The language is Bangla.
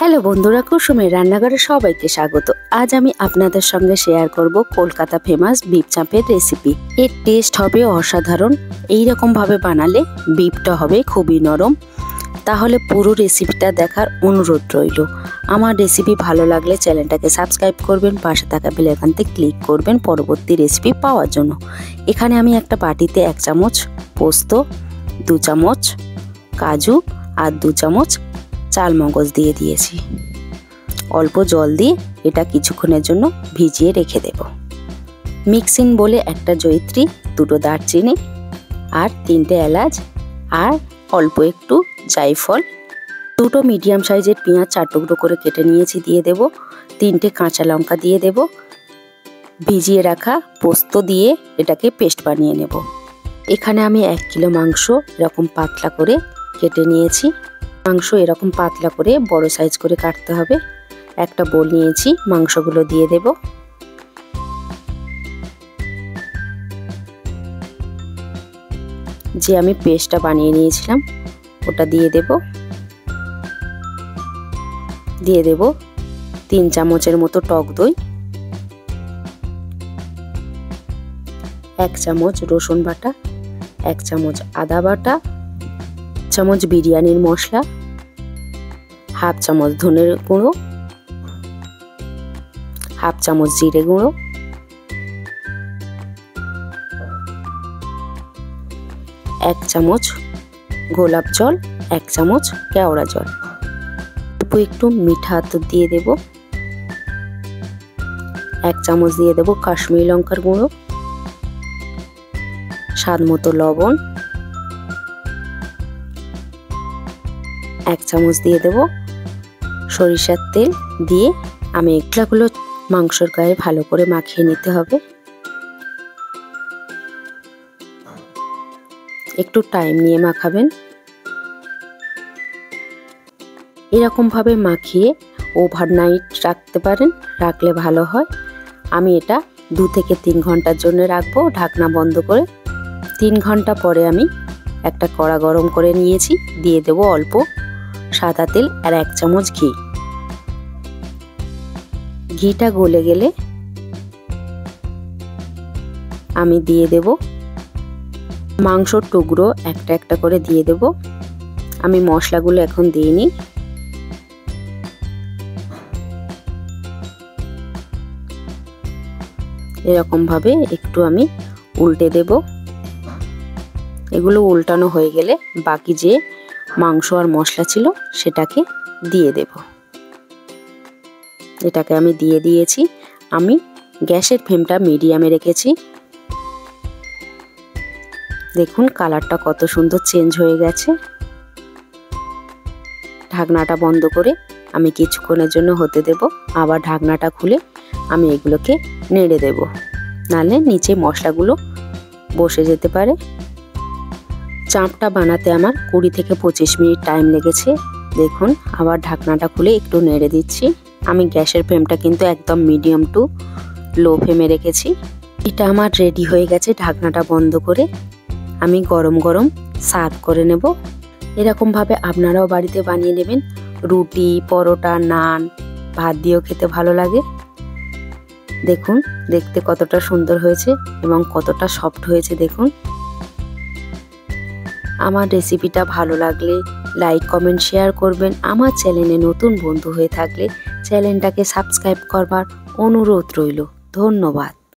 হ্যালো বন্ধুরা, কুসুমের রান্নাঘরে সবাইকে স্বাগত। আজ আমি আপনাদের সঙ্গে শেয়ার করব কলকাতা ফেমাস বিফ চাপের রেসিপি। এর টেস্ট হবে অসাধারণ। এই রকম ভাবে বানালে বিফটা হবে খুবই নরম। তাহলে পুরো রেসিপিটা দেখার অনুরোধ রইল। আমার রেসিপি ভালো লাগলে চ্যানেলটাকে সাবস্ক্রাইব করবেন, পাশে থাকা বেল আইকনতে ক্লিক করবেন পরবর্তী রেসিপি পাওয়ার জন্য। এখানে আমি একটা বাটিতে 1 চামচ পোস্ত, 2 চামচ কাজু আর 2 চামচ চাল মগজ দিয়ে দিয়েছি। অল্প জল দিয়ে এটা কিছুক্ষণের জন্য ভিজিয়ে রেখে দেব। মিক্সিং বলে একটা জয়িত্রী, 2টো দারচিনি আর 3টে এলাচ আর অল্প একটু জায়ফল, 2টো মিডিয়াম সাইজের পেঁয়াজ 4 টুকরো করে কেটে নিয়েছি দিয়ে দেব। 3টে কাঁচা লঙ্কা দিয়ে দেব। ভিজিয়ে রাখা পোস্ত দিয়ে এটাকে পেস্ট বানিয়ে নেব। এখানে আমি 1 কিলো মাংস এরকম পাতলা করে কেটে নিয়েছি। মাংস এরকম পাতলা করে বড় সাইজ করে কাটতে হবে। একটা বোল নিয়েছি, মাংসগুলো দিয়ে দেব। যে আমি পেস্টটা বানিয়ে নিয়েছিলাম ওটা দিয়ে দেব। 3 চামচের মতো টক দই, 1 চামচ রসুন বাটা, 1 চামচ আদা বাটা, 1 চামচ বিরিয়ানির মশলা, 1/2 চামচ ধনের গুঁড়ো, 1/2 চামচ জিরে গুঁড়ো, 1 চামচ গোলাপ জল, 1 চামচ কেওড়া জল, একটু মিঠা আতর দিয়ে দেব। 1 চামচ দিয়ে দেব কাশ্মীরি লঙ্কার গুঁড়ো, স্বাদ মতো লবণ, 1 চামচ দিয়ে দেব সরিষার তেল। দিয়ে আমি এগুলো মাংসের গায়ে ভালো করে মাখিয়ে নিতে হবে। একটু টাইম নিয়ে মাখাবেন। এরকম ভাবে মাখিয়ে ওভারনাইট রাখতে পারেন, রাখলে ভালো হয়। আমি এটা 2 থেকে 3 ঘন্টার জন্য রাখবো ঢাকনা বন্ধ করে। 3 ঘন্টা পরে আমি একটা কড়া গরম করে নিয়েছি, দিয়ে দেব অল্প সাদা তেল আর 1 চামচ ঘি। ঘিটা গলে গেলে আমি দিয়ে দেব মাংসর টুকরো একটা একটা করে দিয়ে দেব। আমি মশলাগুলো এখন দিইনি। এরকম ভাবে একটু আমি উল্টে দেব। এগুলো উল্টানো হয়ে গেলে বাকি যে মাংস আর মশলা ছিল সেটাকে দিয়ে দেব। এটাকে আমি দিয়ে দিয়েছি। আমি গ্যাসের ফ্লেমটা মিডিয়ামে রেখেছি। দেখুন কালারটা কত সুন্দর চেঞ্জ হয়ে গেছে। ঢাকনাটা বন্ধ করে আমি কিছুক্ষণের জন্য হতে দেব। আবার ঢাকনাটা খুলে আমি এগুলোকে নেড়ে দেব, নাহলে নিচে মশলাগুলো বসে যেতে পারে। চাপটা বানাতে আমার 20 থেকে 25 মিনিট টাইম লেগেছে। দেখুন আবার ঢাকনাটা খুলে একটু নেড়ে দিচ্ছি। আমি গ্যাসের ফ্লেমটা কিন্তু একদম মিডিয়াম টু লো ফ্লেমে রেখেছি। এটা আমার রেডি হয়ে গেছে। ঢাকনাটা বন্ধ করে আমি গরম গরম সার্ভ করে নেব। এরকম ভাবে আপনারাও বাড়িতে বানিয়ে নেবেন। রুটি, পরোটা, নান, ভাত দিয়েও খেতে ভালো লাগে। দেখুন দেখতে কতটা সুন্দর হয়েছে এবং কতটা সফট হয়েছে। দেখুন আমার রেসিপিটা ভালো লাগলে লাইক, কমেন্ট, শেয়ার করবেন। আমার চ্যানেলে নতুন বন্ধু হয়ে থাকলে চ্যানেলটাকে সাবস্ক্রাইব করবার অনুরোধ রইল। ধন্যবাদ।